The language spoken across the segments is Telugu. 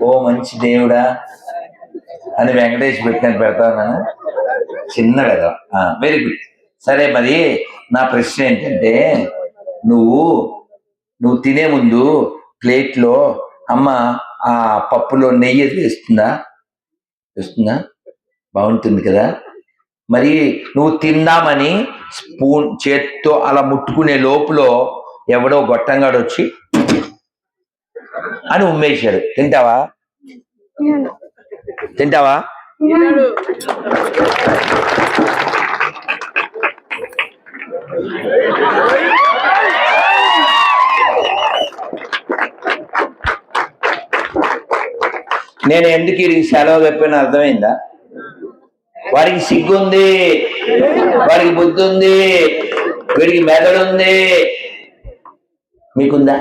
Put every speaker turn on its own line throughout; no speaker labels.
ఓ మంచి దేవుడా అని వెంకటేష్ పెట్టినట్టు పెడతాను. చిన్న కదా, వెరీ గుడ్. సరే, మరి నా ప్రశ్న ఏంటంటే, నువ్వు తినే ముందు ప్లేట్లో అమ్మ ఆ పప్పులో నెయ్యి వేస్తుందా? బాగుంటుంది కదా. మరి నువ్వు తిందామని స్పూన్ చేత్తో అలా ముట్టుకునే లోపులో ఎవడో గొట్టంగాడు వచ్చి అని ఉమ్మేశాడు. తింటావా? నేను ఎందుకు ఈ సెలవు చెప్పిన అర్థమైందా? వాడికి సిగ్గుంది, వాడికి బుద్ధి ఉంది, వీడికి మెదడుంది. మీకుందా?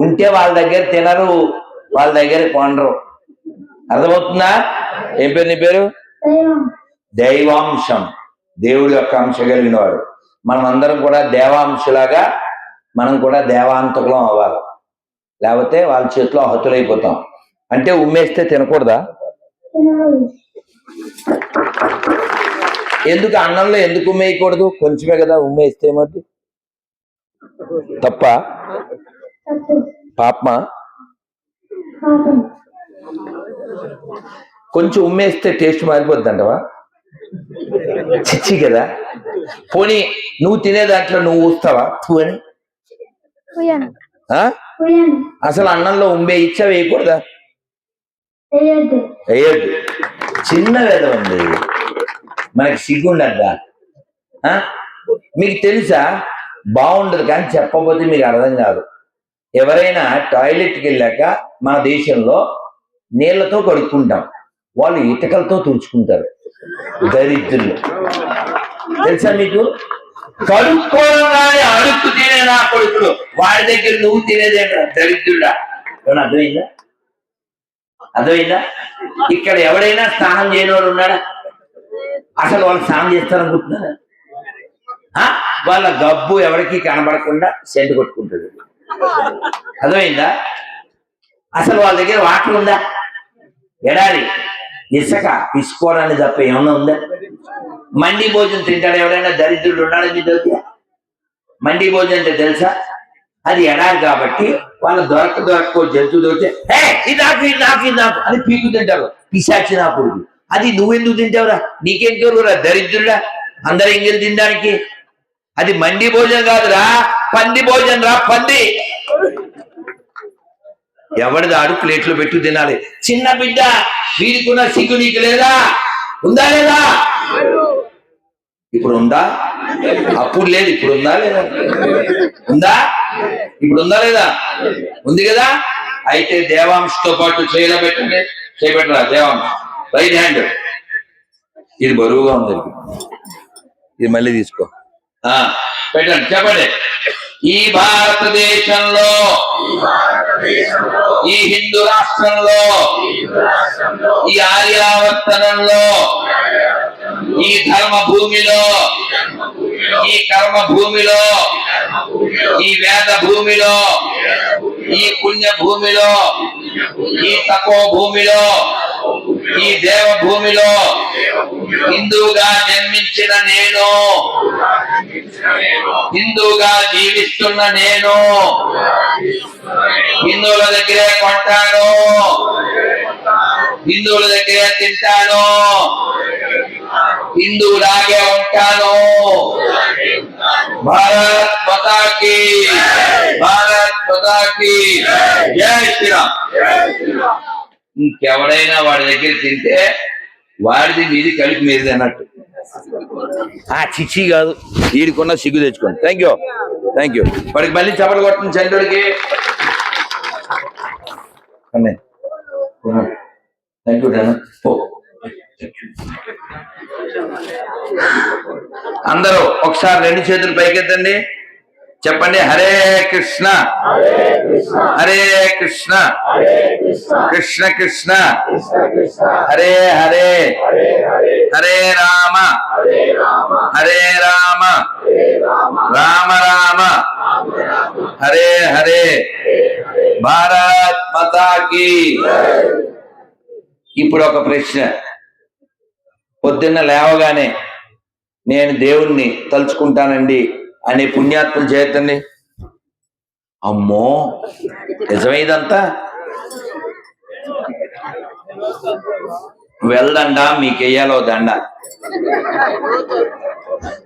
ఉంటే వాళ్ళ దగ్గర తినరు, వాళ్ళ దగ్గర కొనరు. అర్థమవుతుందా? ఏం పేరు నీ పేరు? దైవాంశం, దేవుడి యొక్క అంశ కలిగిన వాడు. మనం అందరం కూడా దేవాంశలాగా మనం కూడా దేవాంతకులం అవ్వాలి. లేకపోతే వాళ్ళ చేతిలో హతులైపోతాం. అంటే ఉమ్మేస్తే తినకూడదా? ఎందుకు అన్నంలో ఎందుకు ఉమ్మేయకూడదు? కొంచెమే కదా ఉమ్మేస్తే. మరి తప్ప పాపమా? కొంచెం ఉమ్మేస్తే టేస్ట్ మారిపోద్ది అంటవా? చిచ్చి కదా. పోనీ నువ్వు తినే దాంట్లో నువ్వు ఊస్తావా? అని అసలు అన్నంలో ఉమ్మే ఇచ్చా వేయకూడదా? వేయద్దు. చిన్న వేదమండి, మనకి సిగ్గుండద్దా? మీకు తెలుసా? బాగుండదు, కానీ చెప్పకపోతే మీకు అర్థం కాదు. ఎవరైనా టాయిలెట్కి వెళ్ళాక మన దేశంలో నీళ్లతో కడుక్కుంటాం, వాళ్ళు ఇటుకలతో తుడుచుకుంటారు. దరిద్రులు. తెలుసా మీకు? కడుక్కోవడం అడుక్కు తినే నా కొడుకులు, వాడి దగ్గర నువ్వు తినేదేంట దరిద్రుడా? అర్థమైందా? ఇక్కడ ఎవడైనా స్నానం చేయని వాడు ఉన్నాడా? అసలు వాళ్ళు స్నానం చేస్తారనుకుంటున్నారా? వాళ్ళ గబ్బు ఎవరికి కనబడకుండా సెంటు కొట్టుకుంటుంది. అర్థమైందా? అసలు వాళ్ళ దగ్గర వాటర్ ఉందా? ఎడారి ఇసుక తీసుకోవడానికి తప్ప ఏమన్నా ఉందా? మండి భోజనం తింటాడు ఎవరైనా? దరిద్రుడు ఉన్నాడని చదివా? మండి భోజనం అంటే తెలుసా? అది ఎడారి కాబట్టి వాళ్ళు దొరకో జంతువు దొరికితే ఇది నాకు అని పీకు తింటారు. పిశాచి నా కొడుకు. అది నువ్వెందుకు తింటావురా? నీకేం కోరుకురా దరిద్రుడా? అందరు ఎంగిల్ తినడానికి. అది మండి భోజనం కాదురా, పంది భోజనం రా, పంది. ఎవరిది ఆడు ప్లేట్లో పెట్టు తినాలి. చిన్న బిడ్డ, వీడికున్న సిగ్గు నీకు లేదా? ఉందా లేదా? ఇప్పుడు ఉందా? అప్పుడు లేదు, ఇప్పుడు ఉందా లేదా? ఉందా? ఇప్పుడు ఉందా లేదా? ఉంది కదా. అయితే దేవాంశతో పాటు చేయబెట్టండి. చేయబెట్టరా దేవాంశ? Right hand. ఇది బరువుగా ఉంది, ఇది మళ్ళీ తీసుకో. పెట్టండి. చెప్పండి. ఈ భారతదేశంలో, ఈ హిందూ రాష్ట్రంలో, ఈ ఆర్యావర్తనంలో, ఈ ధర్మ భూమిలో, ఈ కర్మ భూమిలో, ఈ వేద భూమిలో, ఈ పుణ్య భూమిలో, ఈ తపో భూమిలో, ఈ దేవ భూమిలో హిందువుగా జన్మించిన నేను, హిందువుగా జీవిస్తున్న నేను హిందువుల దగ్గరే కొంటాను, హిందువుల దగ్గరే తింటాను, హిందువులాగే ఉంటాను. భారత్ మాతా కీ, భారత్ మాతా కీ జై శ్రీరామ్. ఇంకెవడైనా వాడి దగ్గర తింటే వాడిది మీది కలిపి మీది అన్నట్టు. చిచ్చి కాదు, వీడికున్న సిగ్గు తెచ్చుకోండి. Thank you. వాడికి మళ్ళీ చప్పట్లు కొట్టండి చంద్రుడికి. Thank you Dana. అందరూ ఒకసారి రెండు చేతులు పైకెత్తండి. చెప్పండి. హరే కృష్ణ హరే కృష్ణ కృష్ణ కృష్ణ హరే హరే హరే రామ హరే రామ రామ రామ హరే హరే భారత్ మాతాకి. ఇప్పుడు ఒక ప్రశ్న, పొద్దున్న లేవగానే నేను దేవుణ్ణి తలుచుకుంటానండి అనే పుణ్యాత్ములు చేతండి. అమ్మో నిజమైదంతా వెళ్దండ మీకు వెయ్యాలో దండ.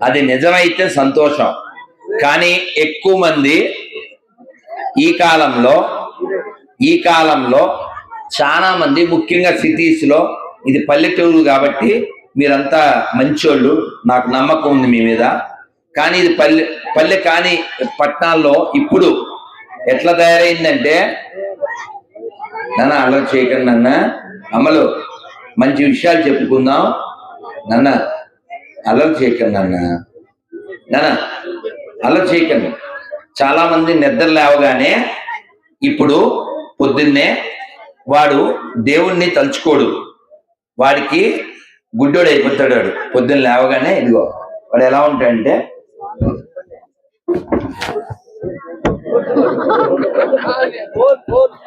అది నిజమైతే సంతోషం. కానీ ఎక్కువ మంది ఈ కాలంలో చాలా మంది, ముఖ్యంగా సిటీస్ లో, ఇది పల్లెటూరు కాబట్టి మీరంతా మంచోళ్ళు, నాకు నమ్మకం ఉంది మీ మీద. కానీ ఇది పల్లె కాని పట్టణాల్లో ఇప్పుడు ఎట్లా తయారైందంటే, నాన్న అల్లరి చేయకండి నాన్న, అమ్మలు మంచి విషయాలు చెప్పుకుందాం నాన్న, అల్లరి చేయకండి నాన్న అల్లరి చేయకండి. చాలా మంది నిద్ర లేవగానే ఇప్పుడు పొద్దున్నే వాడు దేవుణ్ణి తలుచుకోడు, వాడికి గుడ్డోడు అయిపోతాడు. వాడు పొద్దున్న లేవగానే ఇదిగో వాడు ఎలా ఉంటాడంటే,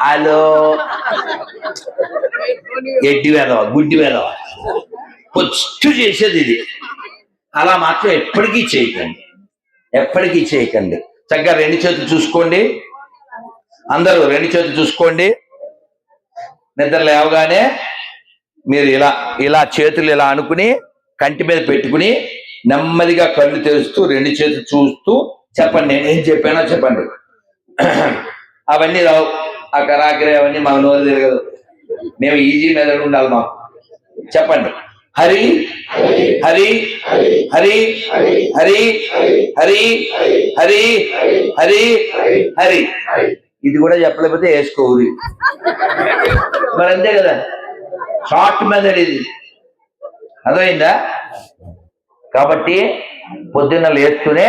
హలో ఎడ్డి వేదవ, గుడ్డి వేదవ, పొచ్చు చేసేది ఇది. అలా మాత్రం ఎప్పటికీ చేయకండి. చక్కగా రెండు చేతులు చూసుకోండి, అందరూ రెండు చేతులు చూసుకోండి. నిద్ర లేవగానే మీరు ఇలా చేతులు ఇలా అనుకుని కంటి మీద పెట్టుకుని నెమ్మదిగా కళ్ళు తెరుస్తూ రెండు చేతులు చూస్తూ చెప్పండి, నేనేం చెప్పానో చెప్పండి. అవన్నీ రావు, ఆ కరాకరి అవన్నీ మా నోరు తిరగదు, మేము ఈజీ మెదడు ఉండాలి మాకు. చెప్పండి, హరి హరి హరి హరి హరి హరి హరి హరి. ఇది కూడా చెప్పలేకపోతే వేసుకోరి, మరి అంతే కదా, షార్ట్ మెథడ్ ఇది, అర్థమైందా? కాబట్టి పొద్దున్న లేస్తూనే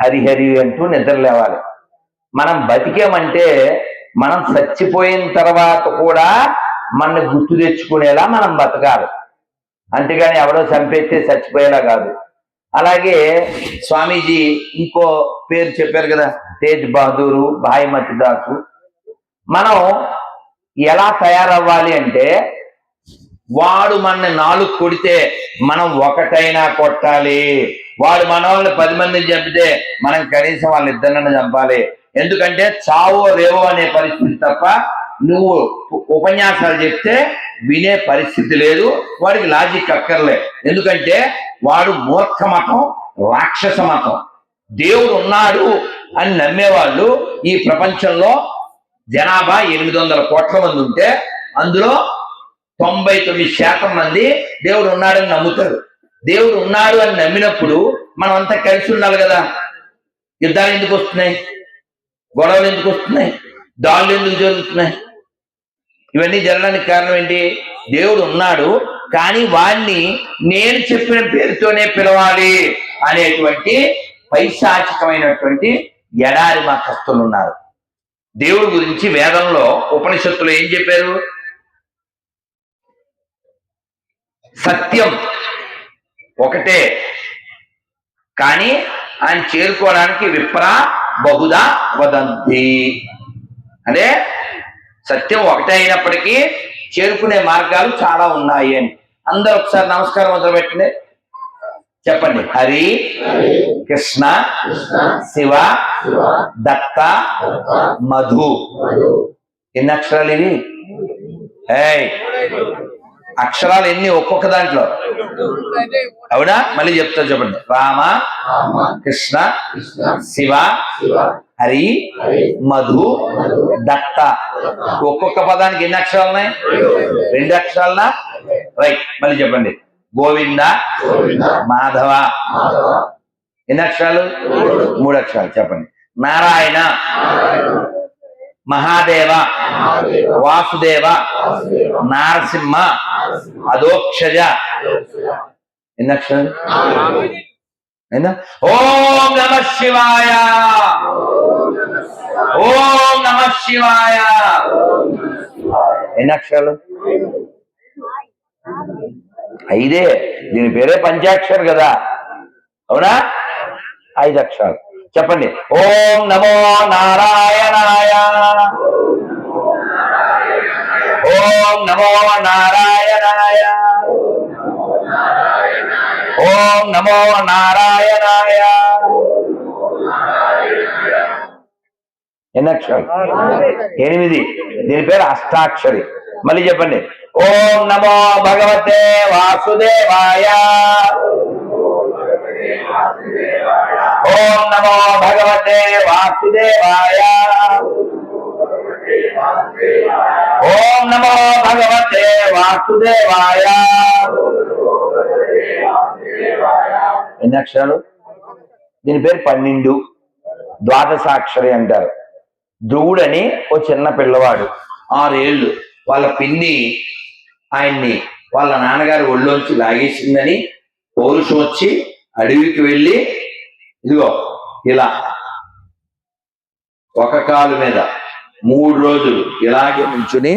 హరి హరి అంటూ నిద్ర లేవాలి. మనం బతికేమంటే మనం చచ్చిపోయిన తర్వాత కూడా మనని గుర్తు తెచ్చుకునేలా మనం బతకాలి, అంతేగాని ఎవరో చంపేస్తే చచ్చిపోయేలా కాదు. అలాగే స్వామీజీ ఇంకో పేరు చెప్పారు కదా, తేజ్ బహదూరు, భాయిమతి దాసు. మనం ఎలా తయారవ్వాలి అంటే, వాడు మన నాలుగు కొడితే మనం ఒకటైనా కొట్టాలి, వాడు మన వాళ్ళని 10 మందిని చంపితే మనం కనీసం వాళ్ళ ఇద్దరిని చంపాలి. ఎందుకంటే చావో రేవో అనే పరిస్థితి తప్ప నువ్వు ఉపన్యాసాలు చెప్తే వినే పరిస్థితి లేదు, వాడికి లాజిక్ అక్కర్లే. ఎందుకంటే వాడు మూర్ఖ మతం, రాక్షస మతం. దేవుడు ఉన్నాడు అని నమ్మేవాళ్ళు ఈ ప్రపంచంలో జనాభా 800 కోట్ల మంది ఉంటే అందులో 99% మంది దేవుడు ఉన్నాడని నమ్ముతారు. దేవుడు ఉన్నాడు అని నమ్మినప్పుడు మనం అంతా కలిసి ఉండాలి కదా. యుద్ధాలు ఎందుకు వస్తున్నాయి, గొడవలు ఎందుకు వస్తున్నాయి, దాడులు ఎందుకు జరుగుతున్నాయి? ఇవన్నీ జరగడానికి కారణం ఏంటి? దేవుడు ఉన్నాడు, కానీ వాడిని నేను చెప్పిన పేరుతోనే పిలవాలి అనేటువంటి పైశాచికమైనటువంటి ఎడారి మతస్థులు ఉన్నారు. దేవుడి గురించి వేదంలో, ఉపనిషత్తులో ఏం చెప్పారు? సత్యం ఒకటే, కానీ ఆయన చేరుకోవడానికి విప్ర బహుదా వదంతి. అంటే సత్యం ఒకటే అయినప్పటికీ చేరుకునే మార్గాలు చాలా ఉన్నాయి అని. అందరూ ఒకసారి నమస్కారం మొదలు పెట్టండి, చెప్పండి. హరి కృష్ణ శివ దత్త మధు. ఎన్ని అక్షరాలు ఇవి? అక్షరాలు ఎన్ని ఒక్కొక్క దాంట్లో? అవునా? మళ్ళీ చెప్తా, చెప్పండి. రామ కృష్ణ శివ హరి మధు దత్త. ఒక్కొక్క పదానికి ఎన్ని అక్షరాలు ఉన్నాయి? 2 అక్షరాలనా? రైట్. మళ్ళీ చెప్పండి. గోవింద మాధవ. ఎన్ని అక్షరాలు? 3 అక్షరాలు. చెప్పండి. నారాయణ మహాదేవ వాసుదేవ నారసింహ అదోక్షజ. ఎన్ని అక్షరాలు? ఓం నమ శివాయ, ఓం నమ శివాయ. ఎన్ని అక్షరాలు? 5. దీని పేరే పంచాక్షర్ కదా, అవునా? 5 అక్షరాలు. చెప్పండి. ఓం నమో నారాయణాయ, ఓం నమో నారాయణాయ. ఓం నమో నారాయణాయ. ఎన్ని అక్షరాలు? 8. దీని పేరు అష్టాక్షరి. మళ్ళీ చెప్పండి. ఓం నమో భగవతే వాసుదేవాయ. ఓం నమో భగవతే వాసుదేవాయ. ఓం నమో భగవతే వాసుదేవాయ. ఎన్ని అక్షరాలు? దీని పేరు 12. ద్వాదశాక్షరి అంటారు. ధ్రువుడని ఓ చిన్న పిల్లవాడు, 6 ఏళ్ళు. వాళ్ళ పిన్ని ఆయన్ని వాళ్ళ నాన్నగారు ఒళ్ళోంచి లాగేసిందని పౌరుషం వచ్చి అడవికి వెళ్ళి ఇదిగో ఇలా ఒక కాలు మీద 3 రోజులు ఇలాగే నుంచుని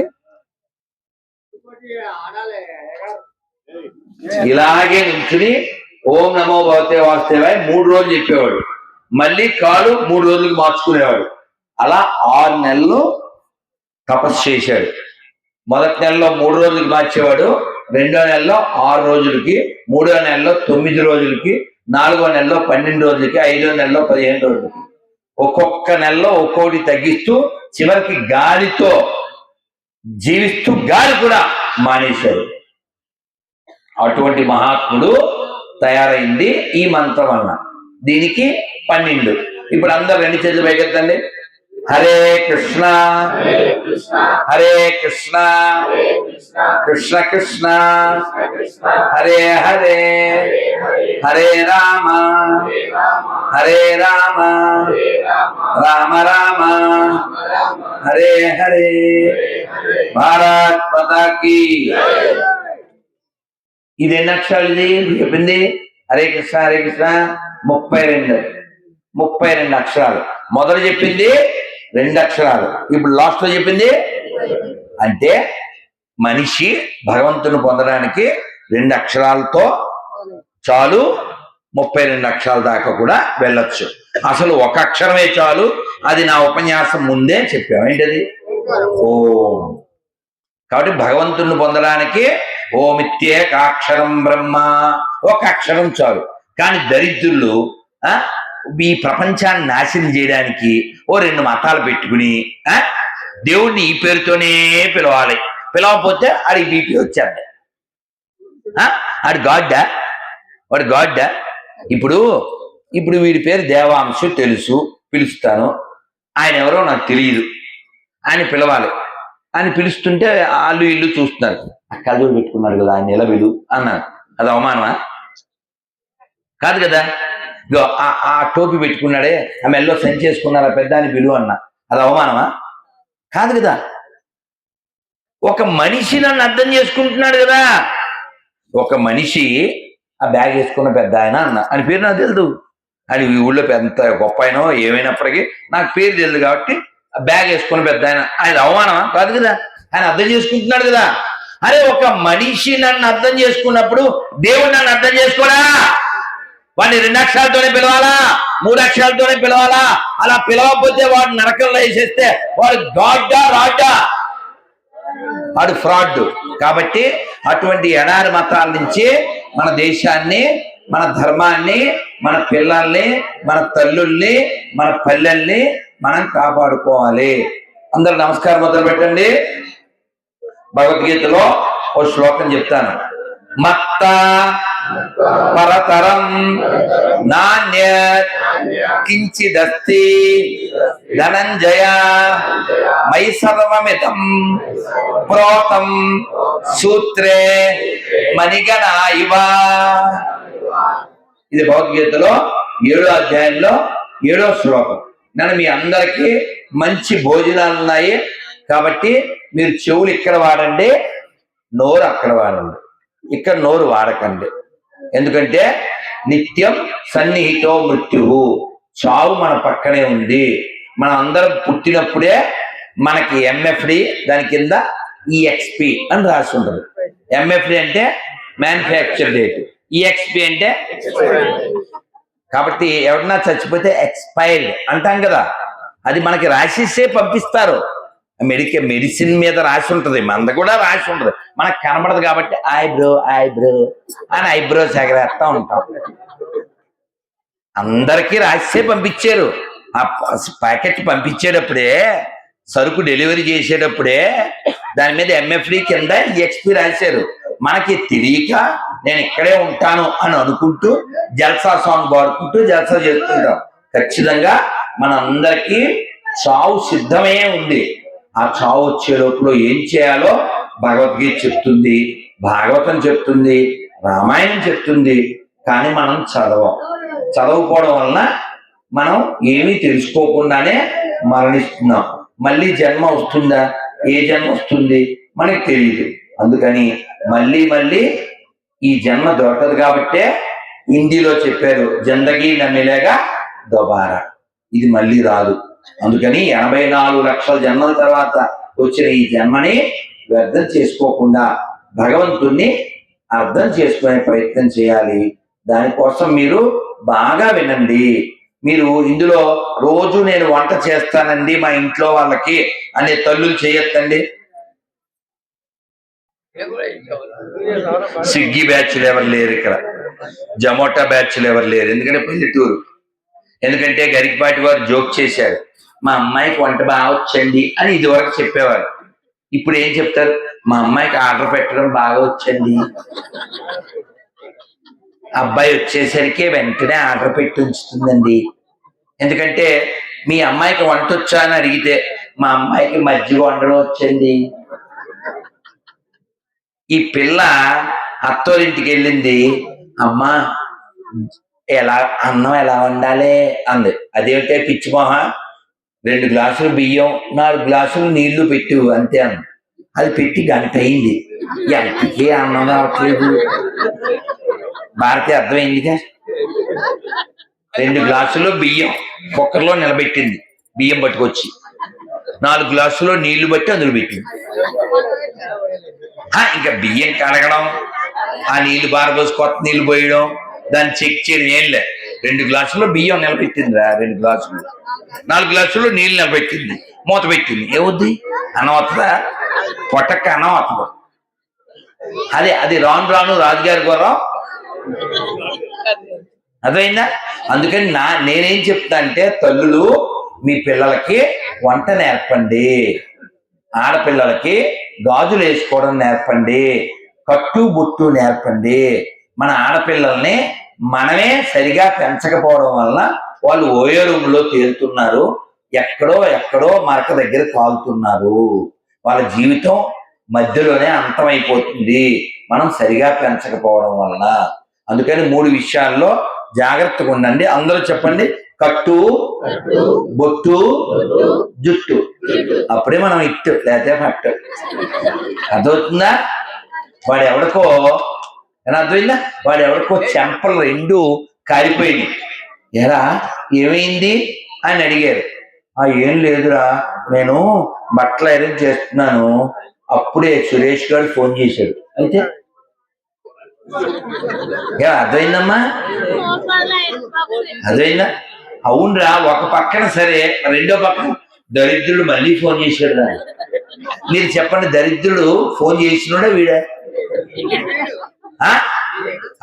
ఓం నమో భగవతే వాసుదేవాయ 3 రోజులు చెప్పేవాడు. మళ్ళీ కాలు 3 రోజులకు మార్చుకునేవాడు. అలా 6 నెలలు తపస్సు చేశాడు. మొదటి నెలలో 3 రోజులకి మార్చేవాడు, 2వ నెలలో 6 రోజులకి, 3వ నెలలో 9 రోజులకి, 4వ నెలలో 12 రోజులకి, 5వ నెలలో 15 రోజులకి. ఒక్కొక్క నెలలో ఒక్కొక్కటి తగ్గిస్తూ చివరికి గాలితో జీవిస్తూ గాలి కూడా మానేశాడు. అటువంటి మహాత్ముడు తయారైంది ఈ మంత్రం వలన. దీనికి 12. ఇప్పుడు అందరు 2 చేతులు పైకెత్తండి. హరే కృష్ణ హరే కృష్ణ కృష్ణ కృష్ణ హరే హరే హరే రామ హరే రామ రామ రామ హరే హరే. భారత్ మాతా కీ. ఇది ఎన్ని అక్షరాలు? ఇది చెప్పింది హరే కృష్ణ 32 అక్షరాలు. మొదలు చెప్పింది 2 అక్షరాలు, ఇప్పుడు లాస్ట్ లో చెప్పింది. అంటే మనిషి భగవంతుని పొందడానికి 2 అక్షరాలతో చాలు, 32 అక్షరాల దాకా కూడా వెళ్ళొచ్చు. అసలు ఒక అక్షరమే చాలు. అది నా ఉపన్యాసం ముందే చెప్పాము. ఏంటది? ఓం. కాబట్టి భగవంతుని పొందడానికి ఓమిత్యేకాక్షరం బ్రహ్మ, ఒక అక్షరం చాలు. కానీ దరిద్రులు ఈ ప్రపంచాన్ని నాశనం చేయడానికి 2 మతాలు పెట్టుకుని దేవుణ్ణి ఈ పేరుతోనే పిలవాలి. పిలవకపోతే ఆడికి బీపీ వచ్చేది. ఆడి గాడ్డా? వాడు గాడ్డా? ఇప్పుడు వీడి పేరు దేవాంశు తెలుసు, పిలుస్తాను. ఆయన ఎవరో నాకు తెలియదు, ఆయన పిలవాలి. ఆయన పిలుస్తుంటే వాళ్ళు ఇల్లు చూస్తున్నారు. కళ్ళు పెట్టుకున్నాడు కదా, ఆయన ఎలా పిలు అన్నాను. అది అవమానమా? కాదు కదా. ఆ టోపీ పెట్టుకున్నాడే, ఆ మెల్లో సంచి చేసుకున్నారా పెద్ద అని పిలువ అన్నా. అది అవమానమా? కాదు కదా. ఒక మనిషి నన్ను అర్థం చేసుకుంటున్నాడు కదా. ఒక మనిషి ఆ బ్యాగ్ వేసుకున్న పెద్ద ఆయన అన్న, అని పేరు నాకు తెలియదు. అని ఈ ఊళ్ళో ఎంత గొప్ప అయినో ఏమైనప్పటికీ నాకు పేరు తెలియదు కాబట్టి ఆ బ్యాగ్ వేసుకున్న పెద్ద ఆయన. ఆయన అవమానమా? కాదు కదా. ఆయన అర్థం చేసుకుంటున్నాడు కదా. అరే, ఒక మనిషి నన్ను అర్థం చేసుకున్నప్పుడు దేవుడు నన్ను అర్థం చేసుకోడా? వాడిని 2 అక్షరాలతోనే పిలవాలా, 3 అక్షరాలతోనే పిలవాలా? అలా పిలవకపోతే వాడు నరకంలో వేసేస్తే వాడు గాడ్డా రాడ్డా? వాడు ఫ్రాడ్. కాబట్టి అటువంటి ఎడారి మతాల నుంచి మన దేశాన్ని, మన ధర్మాన్ని, మన పిల్లల్ని, మన తల్లుల్ని, మన పల్లెల్ని మనం కాపాడుకోవాలి. అందరూ నమస్కారం మొదలు పెట్టండి. భగవద్గీతలో ఓ శ్లోకం చెప్తాను. మత్త పరతరం నాణ్య కించిదస్తి ధనంజయ మై సర్వమిదం ప్రోతం సూత్రే మణిగణా ఇవ. ఇది భగవద్గీతలో 7వ అధ్యాయంలో 7వ శ్లోకం. నేను మీ అందరికీ మంచి భోజనాలు ఉన్నాయి కాబట్టి మీరు చెవులు ఇక్కడ వాడండి, నోరు అక్కడ వాడండి. ఇక్కడ నోరు వాడకండి. ఎందుకంటే నిత్యం సన్నిహితో మృత్యువు, చావు మన పక్కనే ఉంది. మనం అందరం పుట్టినప్పుడే మనకి ఎంఎఫ్డి, దాని కింద ఈఎక్స్పి అని రాసి ఉంటుంది. ఎంఎఫ్డి అంటే మ్యానుఫ్యాక్చర్ డేట్, ఈఎక్స్పి అంటే కాబట్టి ఎవరన్నా చచ్చిపోతే ఎక్స్పైర్డ్ అంటాం కదా. అది మనకి రాసిస్తే పంపిస్తారు. మెడిసిన్ మీద రాసి ఉంటది, మంద కూడా రాసి ఉంటది, మనకు కనబడదు కాబట్టి ఐబ్రో ఐబ్రో అని ఐబ్రోస్ ఎగరేస్తా ఉంటాం. అందరికీ రాసే పంపించారు. ఆ ప్యాకెట్ పంపించేటప్పుడే, సరుకు డెలివరీ చేసేటప్పుడే దాని మీద MFD కింద EXP రాశారు. మనకి తెలియక నేను ఇక్కడే ఉంటాను అని అనుకుంటూ జల్సా సాంగ్ పాడుకుంటూ జల్సా చేస్తుంటాం. ఖచ్చితంగా మనందరికీ చావు సిద్ధమే ఉంది. ఆ చావు వచ్చే లోపల ఏం చేయాలో భగవద్గీత చెప్తుంది, భాగవతం చెప్తుంది, రామాయణం చెప్తుంది. కానీ మనం చదవకపోవడం వలన మనం ఏమీ తెలుసుకోకుండానే మరణిస్తున్నాం. మళ్ళీ జన్మ వస్తుందా? ఏ జన్మ వస్తుంది మనకి తెలియదు. అందుకని మళ్ళీ మళ్ళీ ఈ జన్మ దొరకదు కాబట్టే హిందీలో చెప్పారు, జిందగీ నమ్మిలేగా దొబారా, ఇది మళ్ళీ రాదు. అందుకని 84 లక్షల జన్మల తర్వాత వచ్చిన ఈ జన్మని వ్యర్థం చేసుకోకుండా భగవంతుణ్ణి అర్థం చేసుకునే ప్రయత్నం చేయాలి. దానికోసం మీరు బాగా వినండి. మీరు ఇందులో రోజు నేను వంట చేస్తానండి మా ఇంట్లో వాళ్ళకి అనే తల్లులు చేయొద్దండి. స్విగ్గీ బ్యాచ్లు ఎవరు లేరు ఇక్కడ, జొమాటో బ్యాచ్లు ఎవరు లేరు. ఎందుకంటే పల్లెటూరు. ఎందుకంటే గరికపాటి వారు జోక్ చేశారు, మా అమ్మాయికి వంట బాగా వచ్చండి అని ఇదివరకు చెప్పేవారు. ఇప్పుడు ఏం చెప్తారు, మా అమ్మాయికి ఆర్డర్ పెట్టడం బాగా వచ్చండి. అబ్బాయి వచ్చేసరికి వెంటనే ఆర్డర్ పెట్టి ఉంచుతుందండి. ఎందుకంటే మీ అమ్మాయికి వంట వచ్చా అని అడిగితే మా అమ్మాయికి మజ్జిగ వండడం వచ్చండి. ఈ పిల్ల అత్తోరింటికి వెళ్ళింది, అమ్మా అన్నం ఎలా వండాలి అంది. అదేమిటే పిచ్చిమోహ, 2 గ్లాసులు బియ్యం 4 గ్లాసులు నీళ్లు పెట్టు అంతే అన్న. అది పెట్టి గంట అయింది, ఎంతకే అన్నం రావట్లేదు. భారతి అర్థమైందిగా. 2 గ్లాసులు బియ్యం కుక్కర్లో నిలబెట్టింది, బియ్యం పట్టుకొచ్చి 4 గ్లాసులో నీళ్లు బట్టి అందులో పెట్టింది. ఇంకా బియ్యం కడగడం, ఆ నీళ్లు బారబోసి కొత్త నీళ్లు పోయడం, దాన్ని చెక్ చేయడం ఏం లే. 2 గ్లాసుల్లో బియ్యం నిలబెట్టింది రా, 2 గ్లాసులు 4 గ్లాసుల్లో నీళ్లు నిలబెట్టింది, మూత పెట్టింది. ఏమవుద్ది? అన్నం వస్తుందా? పొట్టక్క అన్నం వస్తుంది. అది రాను రాను రాజుగారి గుర్రం. అదైందా? అందుకని నేనేం చెప్తా అంటే, తల్లులు మీ పిల్లలకి వంట నేర్పండి, ఆడపిల్లలకి గాజులు వేసుకోవడం నేర్పండి, కట్టు బొట్టు నేర్పండి. మన ఆడపిల్లల్ని మనమే సరిగా పెంచకపోవడం వలన వాళ్ళు ఓయో రూమ్లో తేలుతున్నారు, ఎక్కడో మరక దగ్గర కాలుతున్నారు. వాళ్ళ జీవితం మధ్యలోనే అంతమైపోతుంది మనం సరిగా పెంచకపోవడం వలన. అందుకని 3 విషయాల్లో జాగ్రత్తగా ఉండండి. అందరూ చెప్పండి, కట్టు బొట్టు జుట్టు. అప్పుడే మనం ఇట్టు, లేకపోతే పట్టు. అర్థమవుతుందా? వాడెవడికో అర్థమైందా? వాడెవడికో చెంపలు 2 కారిపోయింది. ఎరా ఏమైంది అని అడిగారు. ఏం లేదురా, నేను బట్టలు ఐరన్ చేస్తున్నాను, అప్పుడే సురేష్ గారు ఫోన్ చేశాడు. అయితే అర్థమైందమ్మా? అర్థమైందా? అవునరా, ఒక పక్కన సరే, రెండో పక్కన దరిద్రుడు మళ్ళీ ఫోన్ చేశాడు రా. మీరు చెప్పండి, దరిద్రుడు ఫోన్ చేసినోడే వీడా?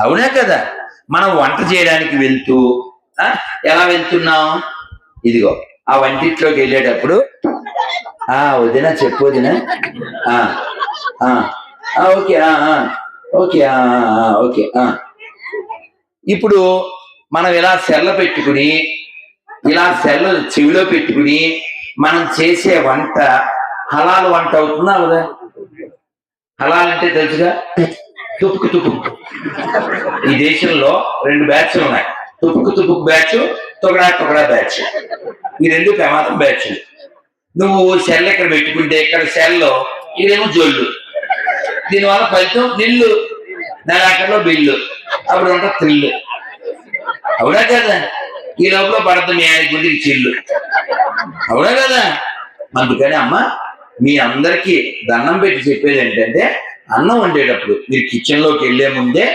అవునా కదా? మనం వంట చేయడానికి వెళ్తూ ఎలా వెళ్తున్నాం? ఇదిగో ఆ వంటిట్లోకి వెళ్ళేటప్పుడు వదినా చెప్పు వదినా, ఓకే ఓకే ఓకే. ఇప్పుడు మనం ఇలా సెల్ల పెట్టుకుని, ఇలా సెల్ల చెవిలో పెట్టుకుని మనం చేసే వంట హలాల్ వంట అవుతుందా అవదా? హలాల్ అంటే తెలుసుగా, తుపుకు తుపుకు. ఈ దేశంలో 2 బ్యాచ్లు ఉన్నాయి, తుపుకు తుపుకు బ్యాచ్, తొగడా తొగడా బ్యాచ్. ఈ 2 ప్రమాదం బ్యాచ్లు. నువ్వు సెల్ ఇక్కడ పెట్టుకుంటే ఇక్కడ సెల్లో ఇదేమో జొల్లు, దీనివల్ల ఫలితం నిల్లు, నెలాఖరులో బిల్లు, అప్పుడు ఉంటుంది థ్రిల్లు. అవునా కదా? ఈ లోపల పడద్దు మీ ఆయన గుండెకి చిల్లు. అవునా కదా? అందుకని అమ్మ మీ అందరికీ దండం పెట్టి చెప్పేది ఏంటంటే, అన్నం వండేటప్పుడు మీరు కిచెన్లోకి వెళ్లే ముందే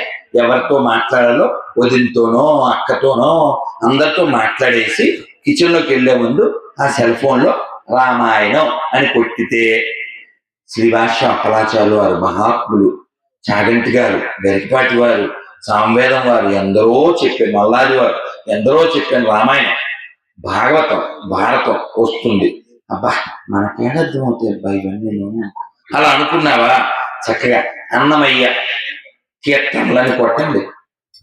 ఎవరితో మాట్లాడాలో వదినతోనో అక్కతోనో అందరితో మాట్లాడేసి కిచెన్లోకి వెళ్లే ముందు ఆ సెల్ ఫోన్లో రామాయణం అని కొట్టితే శ్రీభాష్య అప్పలాచార్యులు వారు, మహాత్ములు, చాగంటి గారు, గరికపాటి వారు, సామవేదం వారు ఎందరో చెప్పారు, మల్లాది వారు ఎందరో చెప్పాను. రామాయణం, భాగవతం, భారతం వస్తుంది. అబ్బా మనకేడర్థం అవుతాయి అబ్బాయి ఇవన్నీ అలా అనుకున్నావా? చక్కగా అన్నమయ్య కీర్తనలని కొట్టండి,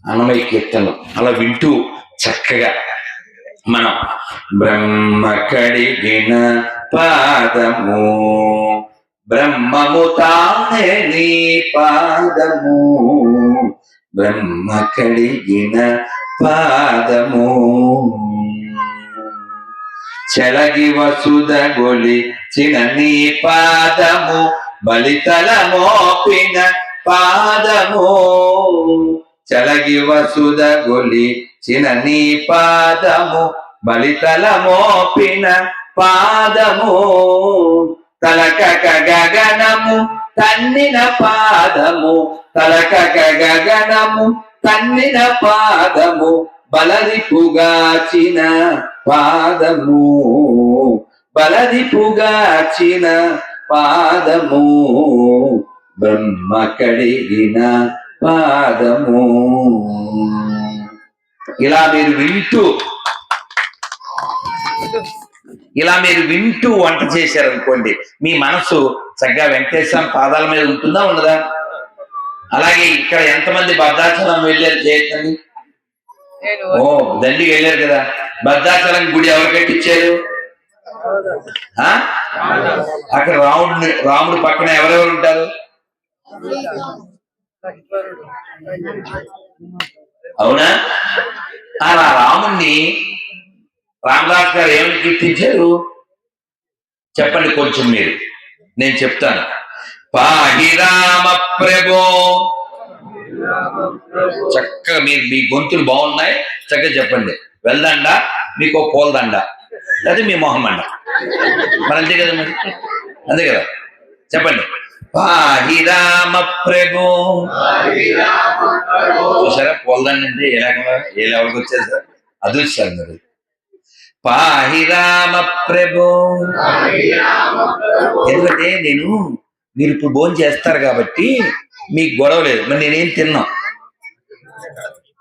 అన్నమయ్య కీర్తనలు అలా వింటూ చక్కగా మనం బ్రహ్మ కడిగిన పాదము బ్రహ్మము తానే నీ పాదము, బ్రహ్మ కడిగిన పాదము చెలగి వసుద గొలిచిన నీ పాదము, బలితల మోపిన పాదము, చెలగి వసుద గొలిచిన నీ పాదము, బలితల మోపిన పాదము, తలకక గగనము తన్నిన పాదము, తలకక గగనము తన్నిన పాదము, బలరిపుగాచిన పాదము, బలరిపుగాచిన పాదము, బ్రహ్మ కడిగిన పాదము. ఇలా మీరు వింటూ వంట చేశారనుకోండి, మీ మనసు చక్కగా వెంకటేశ్వర పాదాల మీద ఉంటుందా ఉండదా? అలాగే ఇక్కడ ఎంతమంది భద్రాచలం వెళ్ళారు చేయొచ్చండి? ఓ దండికి వెళ్ళారు కదా. భద్రాచలం గుడి ఎవరు కట్టించారు? అక్కడ రాముడు పక్కన ఎవరెవరు ఉంటారు? అవునా? అలా రాముణ్ణి రామదాస్ గారు ఏమని కీర్తించారు చెప్పండి కొంచెం మీరు, నేను చెప్తాను. పాహి రామ ప్రభో, చక్కగా మీ గొంతులు బాగున్నాయి, చక్కగా చెప్పండి. వెల్దండ మీకు పూలదండ, లేదా మీ మొహమ్మండ, మరి అంతే కదా, మరి అంతే కదా, చెప్పండి. పాహి రామ ప్రభో. చూసారా పూలదండ అంటే ఏ లెవెల్కి వచ్చారు సార్, అదృష్టారు మీరు. పాహి రామ ప్రభో. ఎందుకంటే మీరు ఇప్పుడు భోజనం చేస్తారు కాబట్టి మీకు గొడవ లేదు, మరి నేనేం తిన్నా,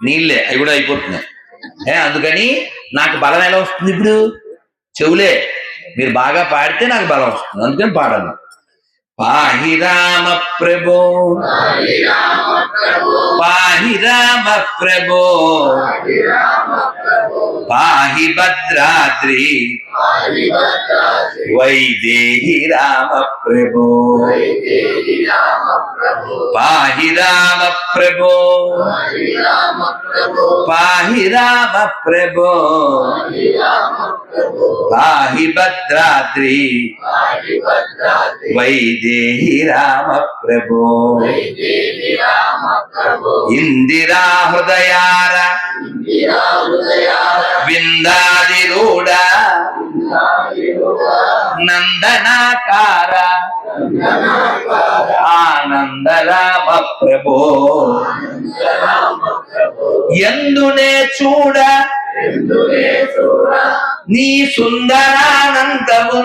నీళ్ళే అవి కూడా అయిపోతున్నాయి. అందుకని నాకు బలం ఎలా వస్తుంది? ఇప్పుడు చెవులే, మీరు బాగా పాడితే నాకు బలం వస్తుంది, అందుకని పాడను. పాహి రామ ప్రభో, పాహి రామ ప్రభో, పాహి భద్రాద్రి వైదేహి రామ ప్రభో, పాహి రామ ప్రభో, పాహి రామ ప్రభో, పాహి భద్రాద్రి వైదేహి రామ ప్రభో, ఇందిరా హృదయార విందాదిరూఢ నందనాకార ఆనంద రామ ప్రభో, ఎందునే చూడ నీ సుందరానందము,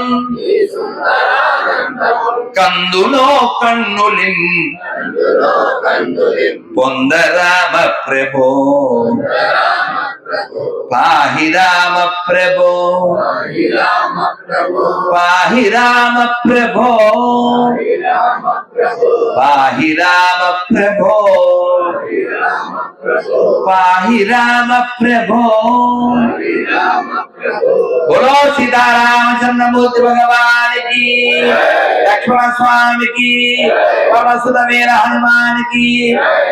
కందులో కన్నులిం పొందరామ ప్రభో, పాహి రామ ప్రభో, పాహి రామ ప్రభో, పాహి రామ ప్రభో, పాహి రామ ప్రభో. బోలో సీతారామచంద్రమూర్తి భగవానికి, లక్ష్మణ స్వామికి, పవసుధవీర హనుమానికి,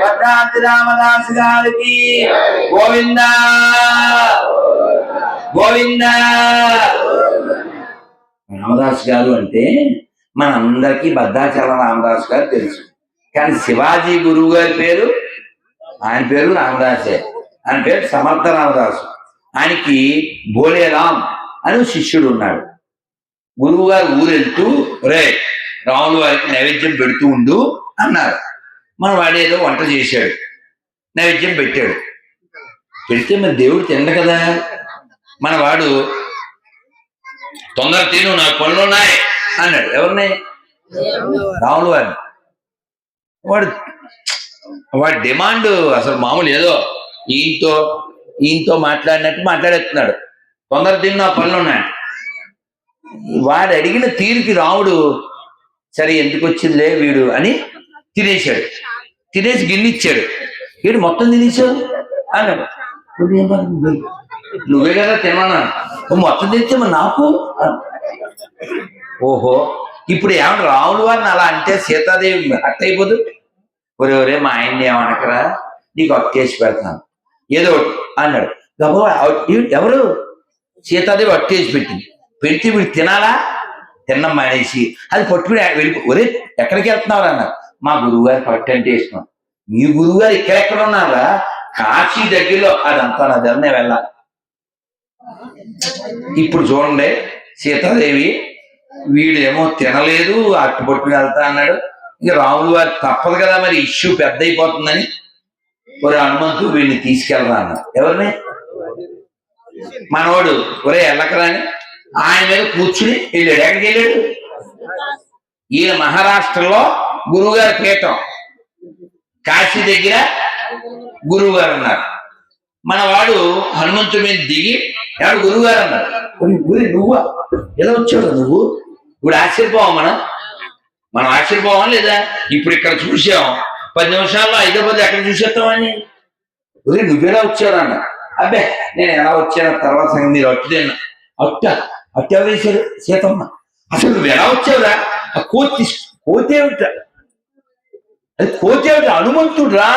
భద్రాద్రి రామదాస్ గారికి గోవింద గోవింద. రామదాస్ గారు అంటే మనందరికీ భద్రాచలం రామదాస్ గారు తెలుసు, కానీ శివాజీ గురువు గారి పేరు, ఆయన పేరు రామదాసే, ఆయన పేరు సమర్థ రామదాసు. ఆయనకి భోలేరామ్ అని శిష్యుడు ఉన్నాడు. గురువు గారు ఊరెళ్తూ రే రాములు వారికి నైవేద్యం పెడుతూ ఉండు అన్నారు. మన వాడేదో వంట చేశాడు, నైవేద్యం పెట్టాడు. పెడితే మరి దేవుడు తిండ కదా, మన వాడు తొందర తిను, నాకు పనులు ఉన్నాయి అన్నాడు. ఎవరిని? రాములు వారిని. వాడు వాడి డిమాండ్ అసలు మామూలు ఏదో ఈయనతో మాట్లాడినట్టు మాట్లాడేస్తున్నాడు. తొందర తిని నా పనులు ఉన్నాయి. వాడు అడిగిన తీరుకి రాముడు సరే ఎందుకు వచ్చిందిలే వీడు అని తినేశాడు. తినేసి గిన్నెచ్చాడు. వీడు మొత్తం తినేసావు అన్నాడు. నువ్వే కదా తిన్నాను, మొత్తం తింటే మరి నాకు. ఓహో, ఇప్పుడు ఏమన్నా రాములు వారిని అలా అంటే సీతాదేవి హట్ అయిపోదు. ఒరే మా ఆయన్ని ఏమనకరా, నీకు అట్టేసి పెడతాను ఏదో ఒకటి అన్నాడు. ఎవరు? సీతాదేవి అట్టేసి పెడితే వీడు తినాలా? తిన్నం మానేసి అది పట్టుకుని వెళ్ళి, ఒరే ఎక్కడికి వెళ్తున్నావు అన్నారు. మా గురువు గారి పట్టు అంటే ఇష్టం. మీ గురువు గారు ఎక్కడెక్కడ ఉన్నారా? కాశీ దగ్గరలో. అదంతా నా దగ్గరనే వెళ్ళాలి. ఇప్పుడు చూడండి, సీతాదేవి వీడేమో తినలేదు, అట్టు పట్టుకుని వెళ్తా అన్నాడు. ఇంకా రాములు వారు తప్పదు కదా, మరి ఇష్యూ పెద్ద అయిపోతుందని ఒరే హనుమంతు వీడిని తీసుకెళ్ళరా అన్నారు. ఎవరిని? మనవాడు ఒరే వెళ్ళకరాని ఆయన మీద కూర్చుని వెళ్ళాడు. ఎక్కడికి వెళ్ళాడు? ఈయన మహారాష్ట్రలో గురువుగారి పీఠం, కాశీ దగ్గర గురువు గారు అన్నారు. మన వాడు హనుమంతుడి మీద దిగి ఎవడు గురువు గారు అన్నారు. నువ్వా? ఎలా వచ్చాడు నువ్వు? ఇప్పుడు ఆశ్చర్యపోవాం మనం ఆశ్చర్యపోవాం లేదా? ఇప్పుడు ఇక్కడ చూసాం, 10 నిమిషాల్లో హైదరాబాద్ ఎక్కడ చూసేస్తామని. నువ్వెలా వచ్చాడు అన్న. అబ్బే నేను ఎలా వచ్చాను తర్వాత సంగతి, మీరు అట్ట వేశారు సీతమ్మ. అసలు నువ్వు ఎలా వచ్చావురా? ఆ కోతేమిట అది కోతేమిట హనుమంతుడు రా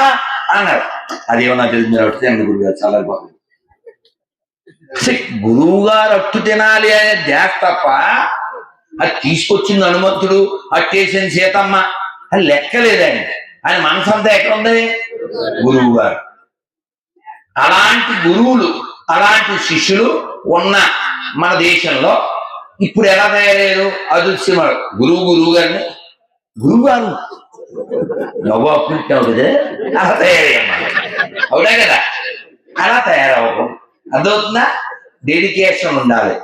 అన్నారు. అదేమన్నా తెలియదు, మీరు అట్టు తినండి గురువు గారు చాలా బాగుంది. గురువు గారు అట్టు తినాలి అనే ధ్యాస తప్ప అది తీసుకొచ్చింది హనుమంతుడు, అట్టేసిన సీతమ్మ అది లెక్కలేదని. ఆయన మనసంతా ఎక్కడ ఉంది? గురువు గారు. అలాంటి గురువులు, అలాంటి శిష్యులు ఉన్న మన దేశంలో ఇప్పుడు ఎలా తయారయ్యారు? అదృశ్యమాడు గురువు గారిని గురువు గారు నవ్వు అప్పుకుంటున్నావు కదా, అలా తయారయ్యమ్మా. అవునా కదా? అలా తయారవ్వకు. అర్థమవుతుందా? డెడికేషన్ ఉండాలి,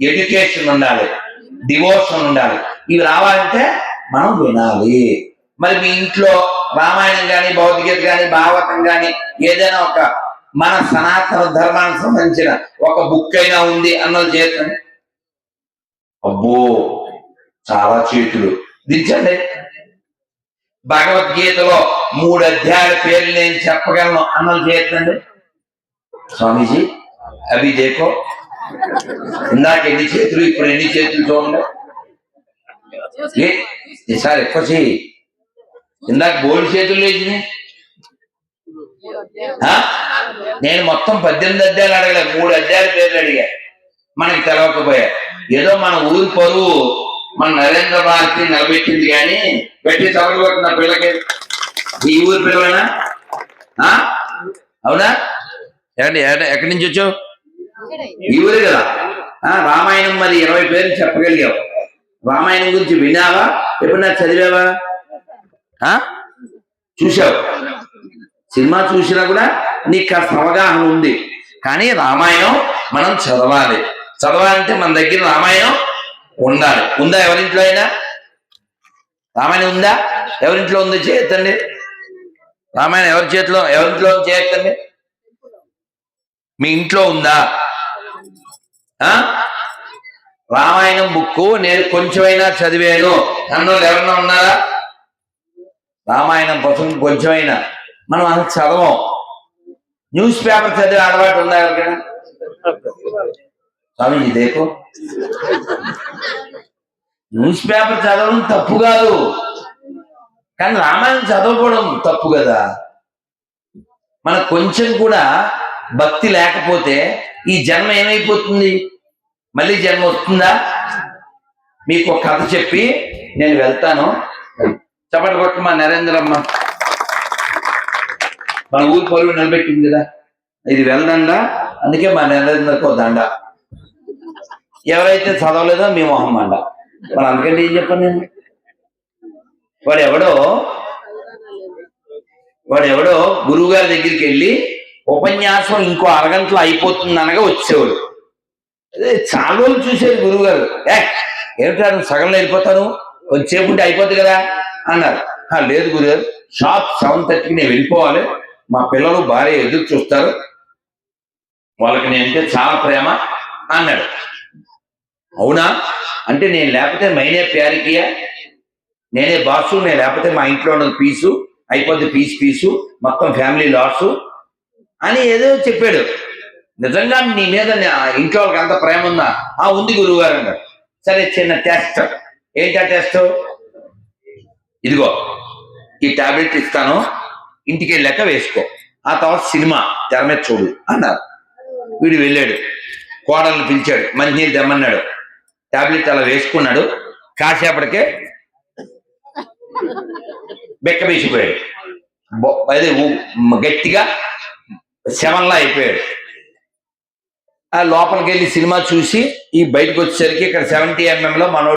ఎడ్యుకేషన్ ఉండాలి, డివోషన్ ఉండాలి. ఇవి రావాలంటే మనం వినాలి. మరి మీ ఇంట్లో రామాయణం కానీ, భౌతికత కానీ, భాగవతం కానీ ఏదైనా ఒక మన సనాతన ధర్మానికి సంబంధించిన ఒక బుక్ అయినా ఉంది అన్నది చేతండి. అబ్బో చాలా చేతులు దించండి. భగవద్గీతలో 3 అధ్యాయాల పేర్లు నేను చెప్పగలను అన్నది చేతండి. స్వామీజీ అవి దేకో. ఇందాక ఎన్ని చేతులు, ఇప్పుడు ఎన్ని చేతులు చూడండి. ఈసారి ఎక్కువ చేయి. ఇందాక బోల్డ్ చేతులు లేచినాయి. నేను మొత్తం 18 అధ్యాయాలు అడగలే, 3 అధ్యాయాల పేర్లు అడిగా. మనకి తెలవకపోయా. ఏదో మన ఊరి పరువు మన నరేంద్ర భారతి నిలబెట్టింది కానీ పెట్టి సభలు కొట్టిన పిల్లకి ఈ ఊరి పిల్లనా? అవునా? ఎక్కడి నుంచి వచ్చావు? ఈ ఊరే కదా. రామాయణం మరి 20 పేర్లు చెప్పగలిగావు. రామాయణం గురించి వినావా? ఎప్పుడన్నా చదివావా? చూసావు? సినిమా చూసినా కూడా నీకు కాస్త అవగాహన ఉంది. కానీ రామాయణం మనం చదవాలంటే మన దగ్గర రామాయణం ఉండాలి. ఉందా ఎవరింట్లో అయినా? రామాయణం ఉందా? ఎవరింట్లో ఉందో చేయొద్దండి. రామాయణం ఎవరింట్లో చేయొద్దండి. మీ ఇంట్లో ఉందా? రామాయణం బుక్ నేను కొంచెమైనా చదివాను అన్నోళ్ళు ఎవరన్నా ఉన్నారా? రామాయణం పుస్తకం కొంచెమైనా మనం అసలు చదవం. న్యూస్ పేపర్ చదివే అలవాటు ఉందా ఎవరికైనా? స్వామీజీ దేకో. న్యూస్ పేపర్ చదవడం తప్పు కాదు, కానీ రామాయణం చదవకపోవడం తప్పు కదా. మనకు కొంచెం కూడా భక్తి లేకపోతే ఈ జన్మ ఏమైపోతుంది? మళ్ళీ జన్మ వస్తుందా? మీకు ఒక కథ చెప్పి నేను వెళ్తాను. చప్పటి కొట్టు మా నరేంద్రమ్మ. మన ఊరి పరువు నిలబెట్టింది కదా. ఇది వెళ్ళదండ, అందుకే మా నరేంద్రకు దండ. ఎవరైతే చదవలేదో మీ మొహం అండ. మరి అందుకంటే ఏం చెప్పాను నేను? వాడెవడో గురువు గారి దగ్గరికి వెళ్ళి ఉపన్యాసం ఇంకో అరగంటలో అయిపోతుంది అనగా వచ్చేవాడు. అదే చాలా రోజులు చూసేది గురువు గారు. ఏమిటా నువ్వు సగంలో వెళ్ళిపోతాను, కొంచెంసేపు ఉంటే అయిపోద్ది కదా అన్నారు. లేదు గురుగారు, షాప్ 7:30కి నేను వెళ్ళిపోవాలి, మా పిల్లలు భార్య ఎదురు చూస్తారు, వాళ్ళకి నేనంటే చాలా ప్రేమ అన్నాడు. అవునా అంటే, నేను లేకపోతే మైనే ప్యారికియా, నేనే బాసు, నేను లేకపోతే మా ఇంట్లో ఉన్నది పీసు అయిపోద్ది, పీసు మొత్తం ఫ్యామిలీ లాసు అని ఏదో చెప్పాడు. నిజంగా నీ మీద ఇంట్లో వాళ్ళకి అంత ప్రేమ ఉందా? ఉంది గురువు గారు అన్నాడు. సరే, చిన్న టెస్ట్. ఏంటా టెస్ట్? ఇదిగో ఈ టాబ్లెట్ ఇస్తాను, ఇంటికి వెళ్ళాక వేసుకో, ఆ తర్వాత సినిమా తెర మీద చూడు అన్నారు. వీడు వెళ్ళాడు, కోడల్ని పిలిచాడు, మంచినీళ్ళు తెమ్మన్నాడు, టాబ్లెట్ అలా వేసుకున్నాడు. కాసేపటికే బెక్క వేసిపోయాడు, అదే గట్టిగా శవంలా అయిపోయాడు. ఆ లోపలికి వెళ్ళి సినిమా చూసి ఈ బయటకు వచ్చేసరికి ఇక్కడ 70mm లో మనోడు